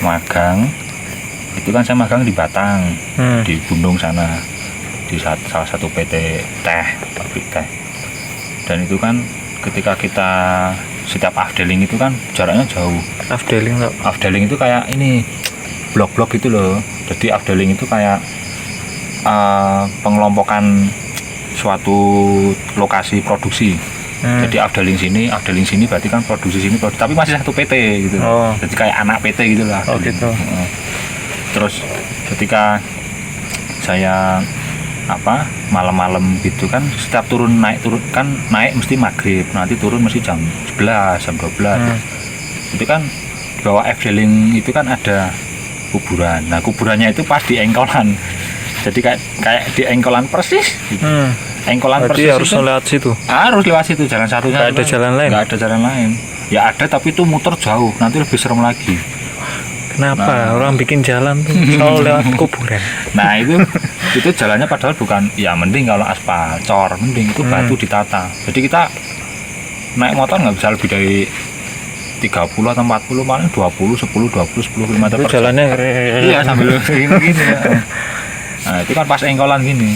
magang itu kan saya magang di Batang, di Gunung sana, di salah satu PT teh, pabrik teh. Dan itu kan ketika kita setiap afdeling itu kan jaraknya jauh. Afdeling itu kayak ini blok-blok gitu loh. Jadi afdeling itu kayak pengelompokan suatu lokasi produksi. Jadi afdeling sini berarti kan produksi sini, tapi masih satu PT gitu. Jadi kayak anak PT gitu lah. Gitu. Terus ketika saya malam-malam gitu kan, setiap naik kan mesti maghrib, nanti turun mesti jam 11, jam 12. Itu kan di bawah afdeling itu kan ada kuburan. Nah kuburannya itu pas di engkolan, jadi kayak di engkolan persis gitu. Engkolan berarti persis harus lewat situ. Harus lewat situ, jalan satunya. Nggak ada jalan lain. Nggak ada jalan lain. Ya ada, tapi itu muter jauh, nanti lebih serem lagi. Kenapa orang bikin jalan tuh selalu lewat kuburan? Nah itu jalannya padahal bukan, ya mending kalau aspal, cor, mending itu batu ditata. Jadi kita naik motor nggak bisa lebih dari 30 atau 40, paling 10 km per jam. Jalannya iya sambil gini ya. Nah itu kan pas engkolan gini.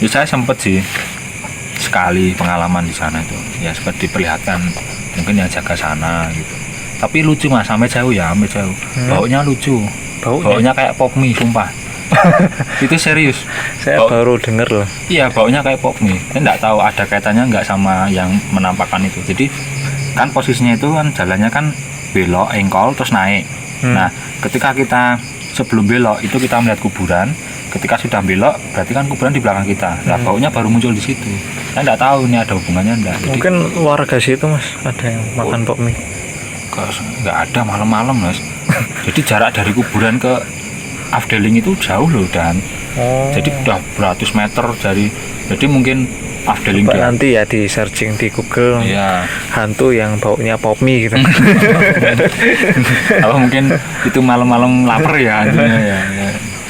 Ya saya sempet sih sekali pengalaman di sana itu. Ya sempat diperlihatkan mungkin yang jaga sana gitu. Tapi lucu mas, sampai jauh. Baunya lucu. Baunya kayak pop mie, sumpah. Itu serius. Saya baru dengar loh. Iya, baunya kayak pop mie. Saya nggak tahu ada kaitannya nggak sama yang menampakkan itu. Jadi kan posisinya itu kan jalannya kan belok, engkol, terus naik. Nah, ketika kita sebelum belok itu kita melihat kuburan. Ketika sudah belok, berarti kan kuburan di belakang kita. Nah, baunya baru muncul di situ. Saya nggak tahu ini ada hubungannya enggak. Mungkin warga situ mas ada yang makan pop mie. Nggak ada malam-malam mas. Jadi jarak dari kuburan ke afdeling itu jauh loh dan jadi udah beratus meter jadi mungkin afdeling nanti ya di searching di Google ya. Hantu yang baunya pop mie gitu. Apa mungkin itu malam-malam lapar ya hantunya ya.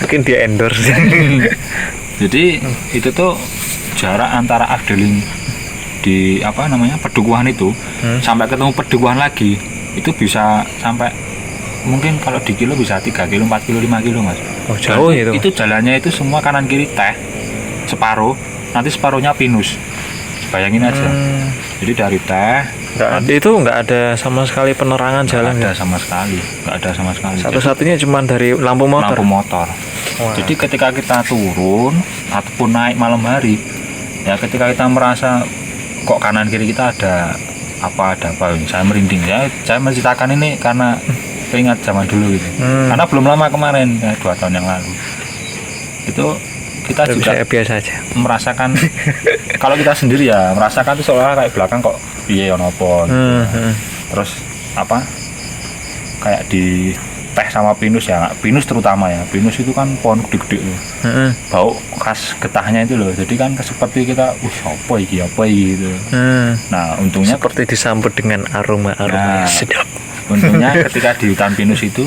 Mungkin dia endorse. Jadi itu tuh jarak antara afdeling di Pedukuhan itu sampai ketemu Pedukuhan lagi itu bisa sampai mungkin kalau di kilo bisa 3 kilo, 4 kilo, 5 kilo mas. Jauh itu. Itu jalannya itu semua kanan kiri teh separuh, nanti separuhnya pinus. Bayangin aja. Jadi dari teh nggak ada sama sekali penerangan jalan. Nggak ada sama sekali. Satu-satunya cuma dari lampu motor. Wow. Jadi ketika kita turun ataupun naik malam hari, ya ketika kita merasa kok kanan kiri kita ada apa, saya merinding ya. Saya menceritakan ini karena ingat zaman dulu gitu. Karena belum lama kemarin, 2 tahun yang lalu. Itu kita juga biasa aja merasakan kalau kita sendiri ya merasakan itu seolah kayak belakang kok piye ono apa. Terus kayak di teh sama pinus ya, pinus terutama ya, pinus itu kan pohon gede-gede loh. Bau khas getahnya itu loh, jadi kan seperti kita apa iki gitu. Nah untungnya seperti disambut dengan aroma sedap. Untungnya ketika di hutan pinus itu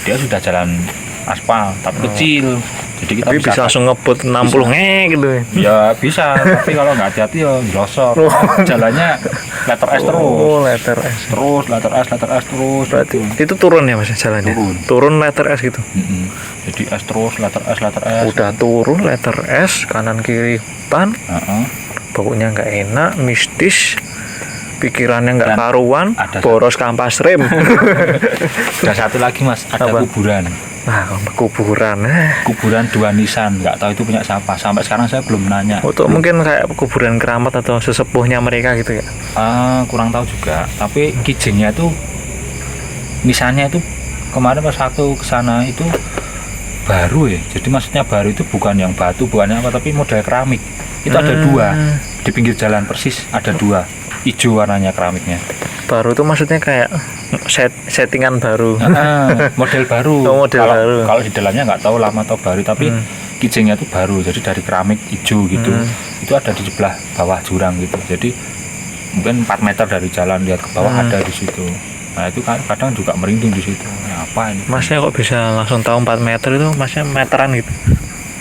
dia sudah jalan aspal tapi kecil, jadi kita bisa langsung ngebut 60 gitu ya bisa. Tapi kalau nggak hati-hati ya jelosor. Jalannya letter S terus. Letter S terus. Berarti itu turun ya mas jalannya? Turun letter S gitu. Jadi S terus, letter S. Udah turun letter S, kanan kiri hutan. Baunya nggak enak, mistis. Pikirannya nggak karuan, boros kampas rem. Ada satu lagi mas, ada kuburan. Nah, kuburan dua nisan, nggak tahu itu punya siapa. Sampai sekarang saya belum nanya. Mungkin kayak kuburan keramat atau sesepuhnya mereka gitu ya? Kurang tahu juga. Tapi kijingnya itu, nisannya itu kemarin pas waktu kesana itu baru ya. Jadi maksudnya baru itu bukan yang batu, bukan apa, tapi model keramik. Itu ada 2 di pinggir jalan persis, ada 2. Hijau warnanya keramiknya. Baru tuh maksudnya kayak settingan baru. Model baru. Baru. Kalau di dalamnya nggak tahu lama atau baru, tapi kijingnya tuh baru. Jadi dari keramik hijau gitu. Itu ada di sebelah bawah jurang gitu. Jadi mungkin 4 meter dari jalan lihat ke bawah ada di situ. Nah itu kadang juga merinding di situ. Nah, apa ini? Masnya kok bisa langsung tahu 4 meter itu? Masnya meteran gitu?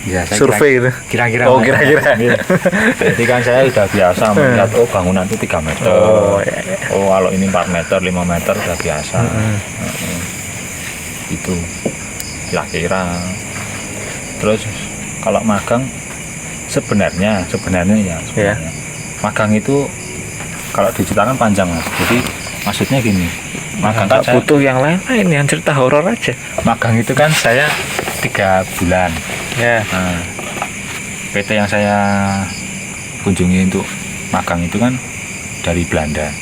Ya, saya survei itu. kira-kira. Oh, kira-kira. Iya. Jadi kan saya udah biasa melihat bangunan itu 3 meter. Oh, iya. Oh, kalau ini 4 meter, 5 meter udah biasa. Itu kira-kira. Terus kalau magang sebenarnya ya. Magang itu kalau diceritakan panjang, Mas. Jadi maksudnya gini. Magang kan saya butuh yang lain-lain, yang cerita horor aja. Magang itu kan saya 3 bulan. Ya. Nah, PT yang saya kunjungi untuk magang itu kan dari Belanda.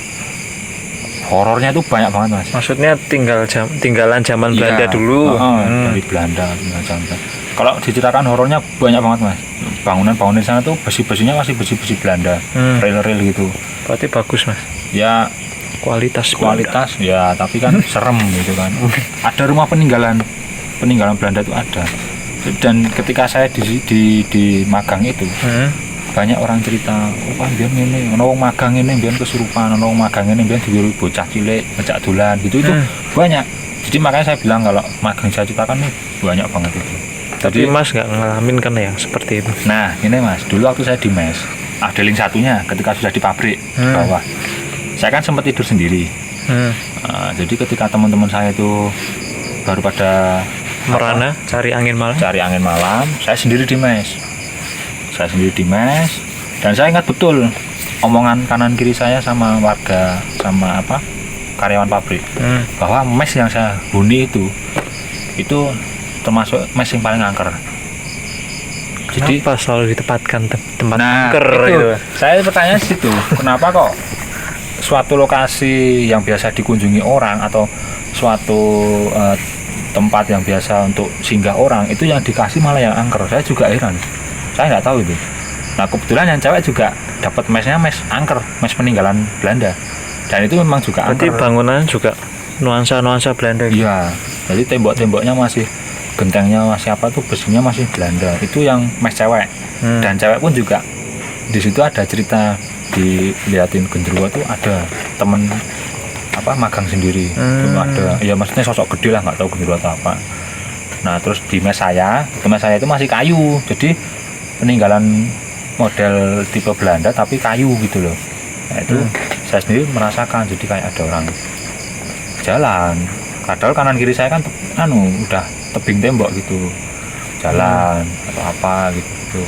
Horornya itu banyak banget, Mas. Maksudnya tinggalan zaman Belanda dulu. Dari Belanda tinggal zaman. Kalau diceritakan horornya banyak banget, Mas. Bangunan-bangunan sana tuh besi-besinya masih besi-besi Belanda, rel-rel gitu. Berarti bagus, Mas. Ya Kualitas ya, tapi kan serem gitu kan. Ada rumah peninggalan Belanda itu ada. Dan ketika saya di magang itu banyak orang cerita, oh biar ini ono wong magang ini biar kesurupan, ono wong magang ini biar diwiru bocah cilik ngejak dolan gitu. Itu banyak. Jadi makanya saya bilang kalau magang saya ceritakan nih banyak banget itu. Tapi Mas nggak ngalamin kan yang seperti itu? Nah ini Mas, dulu waktu saya di mes, ada link satunya ketika sudah di pabrik di bawah, saya kan sempat tidur sendiri. Jadi ketika teman-teman saya itu baru pada merana cari angin malam, saya sendiri di mes. Dan saya ingat betul omongan kanan kiri saya sama warga, sama karyawan pabrik, bahwa mes yang saya huni itu termasuk mes yang paling angker. Jadi kenapa selalu ditempatkan tempat angker itu, gitu? saya bertanya situ, kenapa kok suatu lokasi yang biasa dikunjungi orang atau suatu tempat yang biasa untuk singgah orang itu yang dikasih malah yang angker? Saya juga heran, saya nggak tahu itu. Nah kebetulan yang cewek juga dapat mesnya mes angker, mes peninggalan Belanda, dan itu memang juga angker. Berarti bangunan juga nuansa Belanda. Iya, jadi tembok-temboknya masih, gentengnya masih besinya masih Belanda. Itu yang mes cewek. Dan cewek pun juga di situ ada cerita, diliatin genderuwo tuh ada temen magang sendiri. Itu ada, ya maksudnya sosok gede lah, nggak tahu genderuwo atau apa. Nah terus di mes saya itu masih kayu, jadi peninggalan model tipe Belanda tapi kayu gitu loh. Nah itu saya sendiri merasakan, jadi kayak ada orang jalan, padahal kanan kiri saya kan udah tebing tembok gitu, jalan atau apa gitu.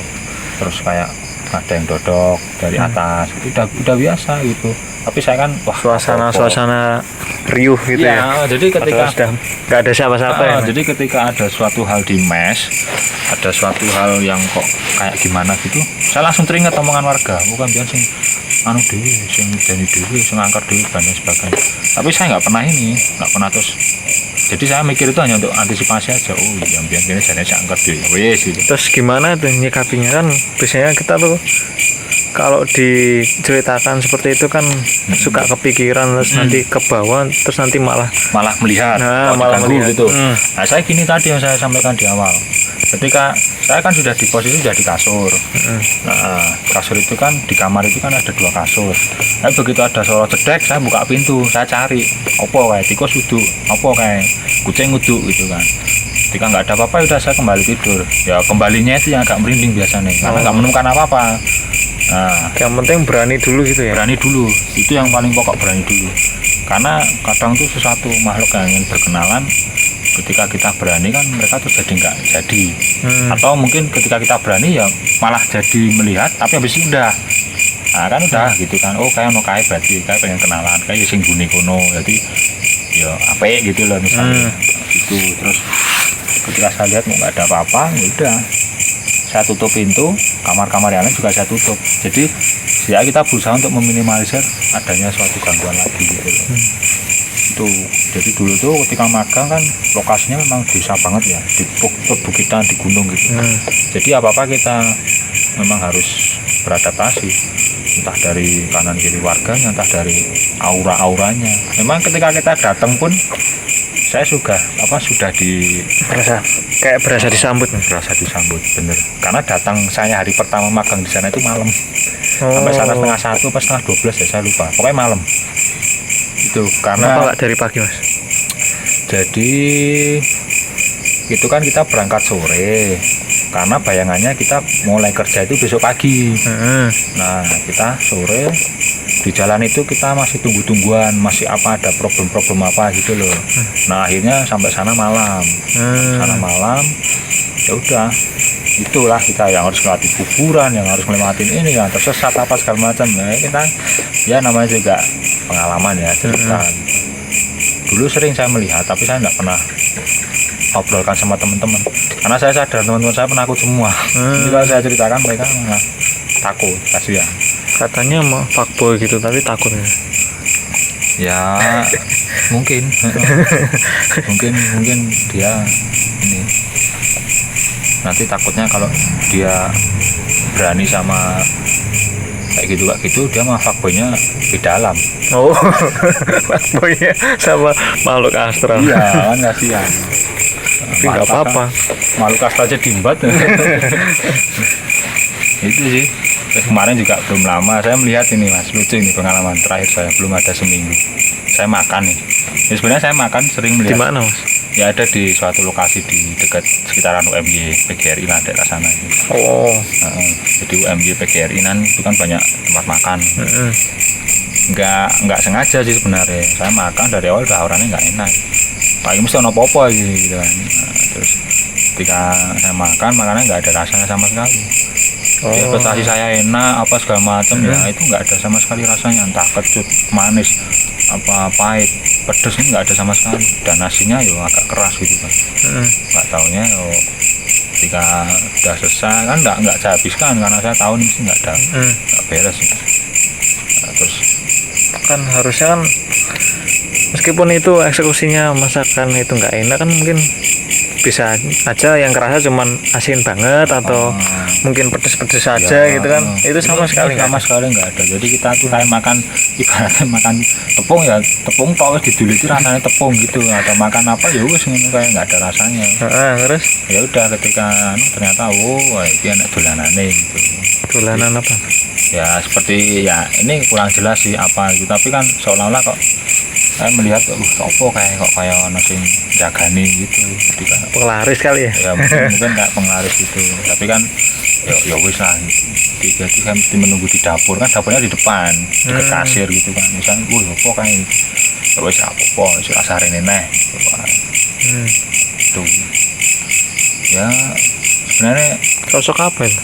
Terus kayak ada yang dodok dari atas, itu udah biasa gitu. Tapi saya kan suasana riuh gitu ya. Jadi ketika sudah nggak ada siapa-siapa ya. Jadi ketika ada suatu hal di mes, ada suatu hal yang kok kayak gimana gitu, saya langsung teringat omongan warga, bukan biar sing dewi, sing jadi dewi, sing angker dewi dan sebagainya. Tapi saya nggak pernah terus. Jadi saya mikir itu hanya untuk antisipasi aja. Oh iya, biar gini jadi angker dewi. Wes gitu. Terus gimana tuh nyikapinya? Kan biasanya kita tuh kalau diceritakan seperti itu kan suka kepikiran, terus nanti ke bawah, terus nanti malah melihat, malah melihat gitu. Nah saya gini tadi yang saya sampaikan di awal, ketika saya kan sudah di posisi sudah di kasur. Nah kasur itu kan, di kamar itu kan ada 2 kasur. Nah, begitu ada suara cedek, saya buka pintu, saya cari opo kayak tikus uduk, opo kayak kucing uduk gitu kan. Ketika nggak ada apa-apa, udah saya kembali tidur. Ya kembalinya itu yang agak merinding biasanya, karena nggak menemukan apa-apa. Nah, yang penting berani dulu gitu ya. Berani dulu, itu yang paling pokok, berani dulu. Karena kadang tuh sesuatu makhluk yang ingin berkenalan, ketika kita berani kan mereka tuh jadi nggak jadi. Atau mungkin ketika kita berani ya malah jadi melihat, tapi habis itu udah. Nah kan udah gitu kan. Oh kayak berarti kayak pengen kenalan, kayak sing buni kono. Jadi ya apa gitu loh misalnya. Gitu. Terus ketika saya lihat nggak ada apa-apa, ya udah. Saya tutup pintu, kamar-kamar yang lain juga saya tutup. Jadi ya kita berusaha untuk meminimalisir adanya suatu gangguan lagi gitu loh. Itu jadi dulu tuh ketika magang kan lokasinya memang desa banget ya, di perbukitan, di gunung gitu. Jadi apa-apa kita memang harus beradaptasi, entah dari kanan kiri warganya, entah dari auranya. Memang ketika kita datang pun saya sudah berasa disambut bener, karena datang saya hari pertama magang di sana itu malam. Sampai sana setengah 1 pas setengah 12 ya, saya lupa, pokoknya malam itu. Karena kenapa nggak dari pagi Mas? Jadi itu kan kita berangkat sore, karena bayangannya kita mulai kerja itu besok pagi. Nah kita sore di jalan itu kita masih tunggu-tungguan, masih apa ada problem-problem apa gitu loh. Nah akhirnya sampai sana malam. Ya udah, itulah kita yang harus melewati kuburan, yang harus melewati ini, yang tersesat apa segala macam. Nah kita ya namanya juga pengalaman ya, cerita. Dulu sering saya melihat, tapi saya nggak pernah obrolkan sama teman-teman, karena saya sadar teman-teman saya penakut semua. Jadi kalau saya ceritakan mereka malah takut, kasihan. Katanya mau fuckboy gitu tapi takutnya. Ya mungkin mungkin dia ini nanti takutnya kalau dia berani sama kayak gitu dia mah fuckboynya di dalam. Oh, fuckboynya sama makhluk astral. Iya kan, kasihan. Tapi nggak apa-apa, makhluk astral aja dimbat. Itu sih. Kemarin juga belum lama saya melihat ini Mas, lucu ini pengalaman terakhir saya, belum ada seminggu saya makan nih. Ya, sebenarnya saya makan sering melihat. Di mana Mas? Ya ada di suatu lokasi di dekat sekitaran UMY PGRI lah, daerah sana. Oh. Jadi UMY PGRI itu kan banyak tempat makan. Nggak sengaja sih sebenarnya, saya makan dari awal udah orangnya nggak enak. Pagi mesti ono popo gitu kan. Nah, terus ketika saya makan, makannya nggak ada rasanya sama sekali. Ekspektasi saya enak apa segala macam, ya itu nggak ada sama sekali rasanya, entah kecut, manis, apa pahit, pedes, ini nggak ada sama sekali. Dan nasinya yo agak keras gitu kan. Nggak taunya yo ketika udah selesai kan nggak saya habiskan, karena saya tahu ini sih nggak beres. Nah, terus kan harusnya kan meskipun itu eksekusinya masakan itu nggak enak kan, mungkin bisa aja yang kerasa cuman asin banget atau mungkin pedes-pedes saja gitu kan. Itu sama sekali nggak ada. Jadi kita tuh kayak makan, ibaratnya makan tepung ya, tepung tok wis diduliti rasanya tepung gitu, atau makan apa ya wis ngono kayak nggak ada rasanya. Terus ya udah ketika ternyata wah ini enak dolanane gitu. Dolanan apa? Ya seperti ya ini kurang jelas sih apa gitu, tapi kan seolah-olah kok saya melihat apa kayak ono sing jagani gitu. Jadi kan penglaris kali ya. Ya mungkin kayak penglaris gitu. Tapi kan ya wis lah. Jadi kan mesti menunggu di dapur, kan dapurnya di depan, dekat kasir gitu kan. Misalnya apa kayak ya wis apa wis asarene neh. Tuh. Ya sebenarnya sosok apa itu?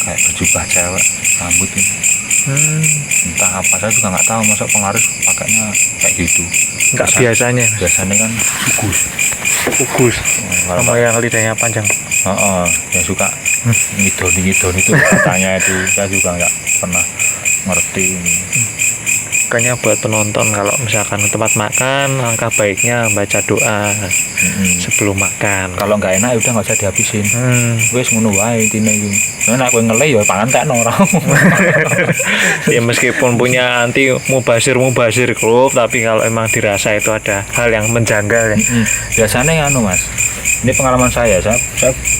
Kayak berjubah cewek, rambut itu. Entah apa, saya juga nggak tahu, masa penglaris pakainya kayak gitu. Nggak biasanya kan ugus sama yang lidahnya panjang. Yang suka ngidoni itu katanya itu, saya juga nggak pernah ngerti. Makanya buat penonton, kalau misalkan ke tempat makan, langkah baiknya baca doa sebelum makan. Kalau nggak enak udah nggak usah dihabisin. Wes ngono wae intine iki. Nek aku ngele ya pangan tekno ora. Ya meskipun punya anti mubazir klub, tapi kalau emang dirasa itu ada hal yang menjanggal ya. Biasanya anu Mas, ini pengalaman saya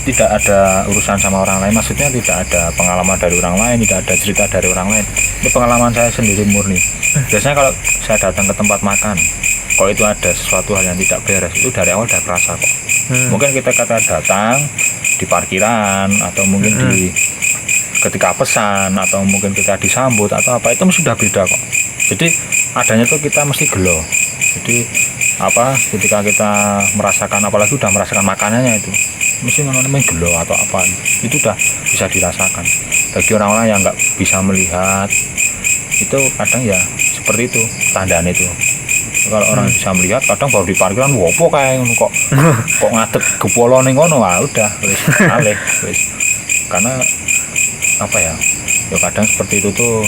tidak ada urusan sama orang lain, maksudnya tidak ada pengalaman dari orang lain, tidak ada cerita dari orang lain. Ini pengalaman saya sendiri murni. Biasanya kalau saya datang ke tempat makan, kalau itu ada sesuatu hal yang tidak beres, itu dari awal udah kerasa kok. Mungkin kita datang di parkiran, atau mungkin di ketika pesan, atau mungkin kita disambut atau apa, itu sudah beda kok. Jadi adanya tuh kita mesti gelo. Jadi apa, ketika kita merasakan, apalagi udah merasakan makanannya itu mesti namanya gelo atau apa, itu udah bisa dirasakan. Bagi orang-orang yang nggak bisa melihat, itu kadang ya seperti itu tandaan itu. Kalau orang bisa melihat, kadang baru di parkiran wopo kayak kok ngadeg gepolo ning ngono, udah wis alih wis. Karena apa ya kadang seperti itu tuh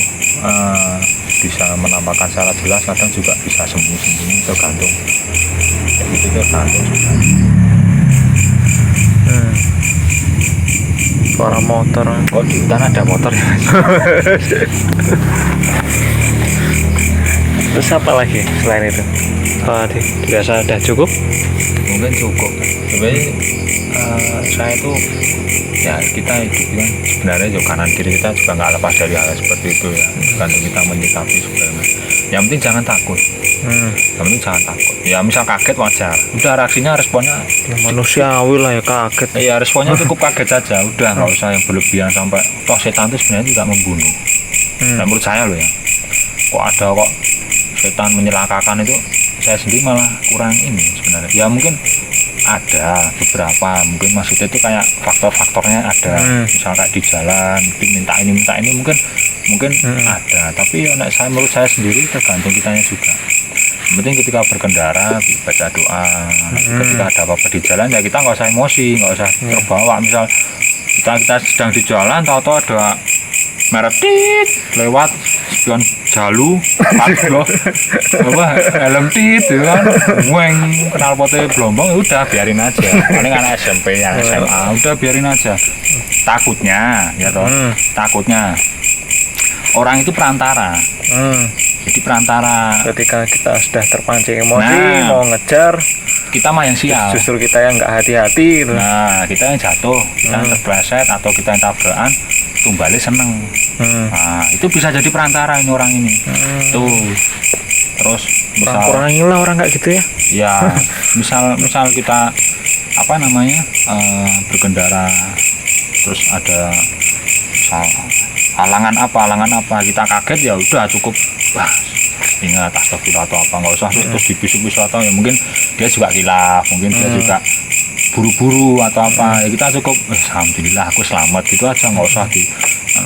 bisa menampakkan secara jelas, kadang juga bisa sembunyi-sembunyi, tergantung kayak gitu, tergantung. Suara motor. Kok di hutan ada motor ya? Terus apa lagi selain itu? Dirasa udah cukup? Mungkin cukup. Sebenarnya saya itu ya, kita hidup kan sebenarnya juga kanan kiri kita juga nggak lepas dari hal seperti itu ya. Tergantung kita menyikapi sebenarnya. Yang penting jangan takut. yang penting jangan takut ya. Misal kaget wajar, udah reaksinya responnya Ya, manusiawi lah ya, kaget. ya responnya cukup kaget saja, udah nggak usah yang berlebihan sampai toh setan itu sebenarnya tidak membunuh. Nah, menurut saya loh ya, kok ada kok setan menyelakakan itu, saya sendiri malah kurang ini sebenarnya. Ya mungkin ada beberapa, mungkin maksudnya itu kayak faktor-faktornya ada, misal kayak di jalan minta ini mungkin ada, tapi ya menurut saya sendiri tergantung kitanya juga. Yang penting ketika berkendara baca doa, ketika ada apa-apa di jalan ya kita nggak usah emosi, nggak usah terbawa. Misal kita sedang di jalan, tahu-tahu ada merek tit lewat spion jalu padlo apa helm tit ya kan, weng kenal potnya blombong, ya udah biarin aja. Paling anak SMP ya SMA udah biarin aja. Takutnya ya toh, takutnya orang itu perantara. Jadi perantara, Ketika kita sudah terpancing emosi, Nah. mau ngejar, kita mah yang sial. justru kita yang nggak hati-hati gitu. Nah, kita yang jatuh, kita yang terpleset atau kita yang tabrakan, tumbalik seneng. Nah, itu bisa jadi perantara ini orang ini. Tuh. Terus misal Kurang-kurangin lah orang kayak gitu ya. ya, misal kita apa namanya? Berkendara terus ada halangan apa kita kaget, ya udah cukup wah ingat astagfirullah atau apa, nggak usah terus dibisu-bisu, atau ya mungkin dia juga khilaf, mungkin dia juga buru-buru atau apa, ya kita cukup alhamdulillah aku selamat gitu aja, nggak usah di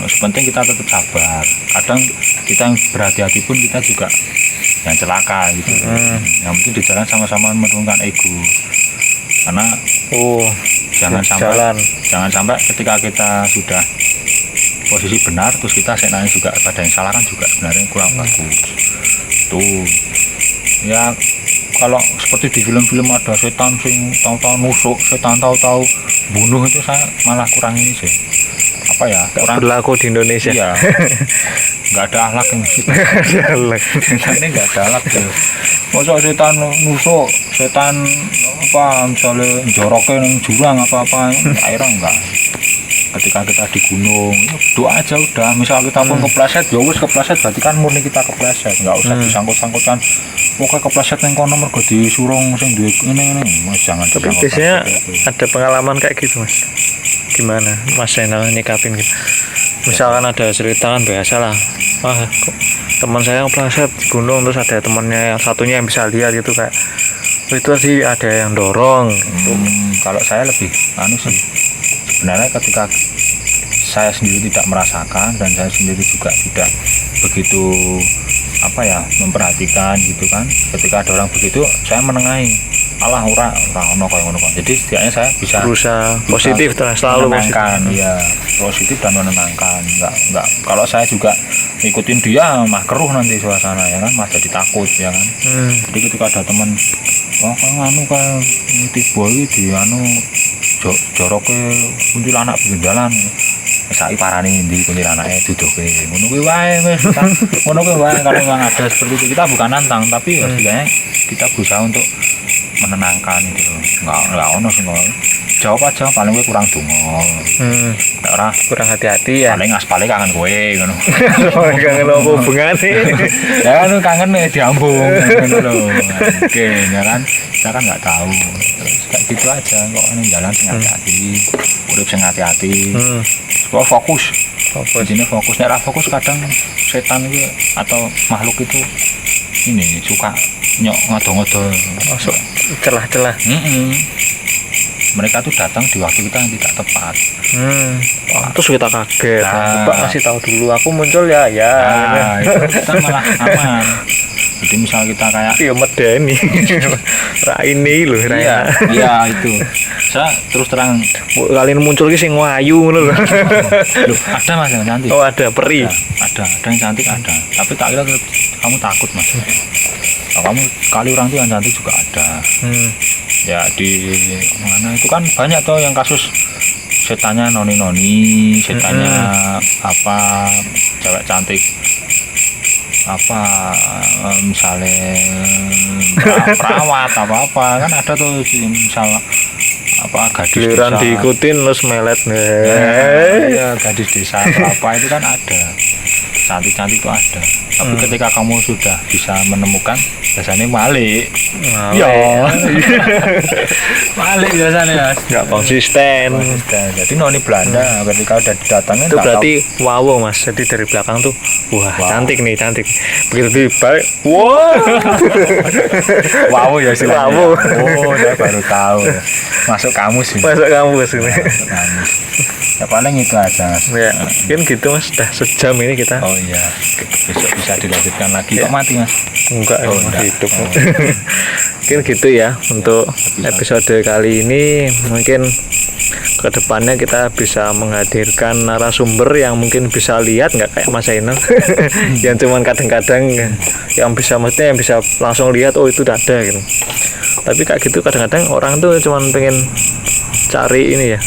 sepenting kita tetap sabar. Kadang kita yang berhati-hati pun kita juga yang celaka gitu. Yang penting di jalan sama-sama menurunkan ego, karena jangan sampai ketika kita sudah posisi benar terus kita senangnya juga pada yang salah, kan juga sebenarnya kurang bagus tuh ya. Kalau seperti di film-film ada setan sing tahu-tahu nusuk, setan tahu-tahu bunuh, itu saya malah kurang ini sih, apa ya, kurang Berlaku di Indonesia. iya. Nggak ada akhlak yang ini nggak ada akhlak tuh. Masa setan nusuk, setan apa misalnya joroknya yang jurang apa-apa, akhirnya enggak. Ketika kita di gunung, doa aja udah. Misal kita pun kepleset, ya wis kepleset berarti kan murni kita kepleset, nggak usah disangkut-sangkutkan. Pokoknya kepleset yang kono mergo disurung sing duwe ini, Mas, jangan. Tapi biasanya ada pengalaman kayak gitu, Mas. Gimana Mas Zainal nyikapin gitu? Misalkan ada cerita kan biasa lah. Wah, teman saya kepleset di gunung, terus ada temannya yang satunya yang bisa lihat gitu, kayak itu sih ada yang dorong. Kalau saya lebih sih, sebenarnya ketika saya sendiri tidak merasakan dan saya sendiri juga tidak begitu apa ya memperhatikan gitu kan, ketika ada orang begitu saya menengahi, Allah ora ono kaya ngono. Jadi setidaknya saya bisa Berusaha positif terus, selalu menenangkan, ya positif dan menenangkan. Enggak kalau saya juga ngikutin dia mah keruh nanti suasana ya kan, mah jadi takut ya kan. Jadi ketika ada teman anu kayak tiba iki di anu joroke kuntilanak bendalan, saiki parane ndi kuntilanake duduke ngono kuwi wae wis. Ngono kuwi wae. Kalau memang ada seperti itu, kita bukan nantang, tapi ya setidaknya kita berusaha untuk menenangkan itu loh. Enggak ono sing jawab aja, paling gue kurang dongo. Ora kurang hati-hati ya. paling aspale kangen kowe ngono. Kangen apa hubungane? Ya kan kangen nih diambung ngono lho. Oke, ya kan. Kita kan nggak tahu. Terus kayak gitu aja kok ini jalan sing hati-hati, urip sing hati-hati. Fokus. Intinya fokus. Nek fokus kadang setan itu atau makhluk itu ini suka ngodo-ngodo, Masuk celah-celah. Mereka tuh datang di waktu kita yang tidak tepat. Terus kita kaget. Nah. Coba kasih tahu dulu aku muncul ya. Nah, itu kita malah aman. Jadi misal kita kayak Ya medeni. Ra ini lho, iya itu. Saya terus terang, kalian muncul ki sing wayu ngono lho. loh ada Mas yang cantik. Oh, ada peri. Ada yang cantik ada. Tapi tak kira kamu takut Mas. Nah, kamu kali orang tuh yang cantik juga ada. Ya di mana itu kan banyak tuh yang kasus setannya noni-noni, setannya apa cewek cantik apa misalnya perawat apa kan ada tuh misal apa gadis Giliran desa, diikutin terus melet. ya gadis desa atau apa itu kan ada. cantik-cantik itu ada. Tapi ketika kamu sudah bisa menemukan, biasanya balik. Ya. Balik biasanya ya. Nggak konsisten. Jadi noni Belanda ketika udah didatangin Itu berarti wow Mas. Jadi dari belakang tuh wah cantik nih cantik. Begitu dibalik, wah. wow ya istilahnya. Wow. Oh, saya baru tahu. Masuk kamus ini. Masuk kampus ini. Masuk kamus. Ya paling itu aja Mas. Ya, mungkin gitu Mas. Sudah sejam ini kita. Oh iya. Besok bisa dilanjutkan lagi. Kok mati Mas? Enggak, Oh, masih enggak. hidup. Mungkin gitu ya untuk episode kali ini. Mungkin kedepannya kita bisa menghadirkan narasumber yang mungkin bisa lihat nggak kayak Mas Ainul yang cuman kadang-kadang yang bisa maksudnya yang bisa langsung lihat oh itu udah ada gitu. Tapi kayak gitu kadang-kadang orang tuh cuman pengen cari ini ya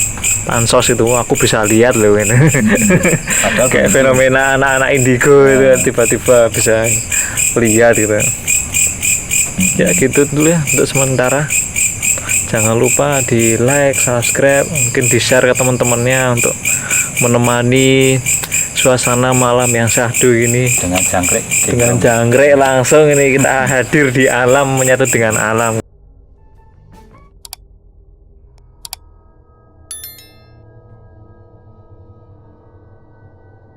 pansos itu aku bisa lihat loh ini. Kayak fenomena anak-anak indigo itu tiba-tiba bisa lihat gitu. Ya gitu dulu ya untuk sementara. Jangan lupa di like, subscribe, mungkin di share ke teman-temannya untuk menemani suasana malam yang syahdu ini dengan jangkrik. dengan jangkrik langsung ini kita hadir di alam menyatu dengan alam.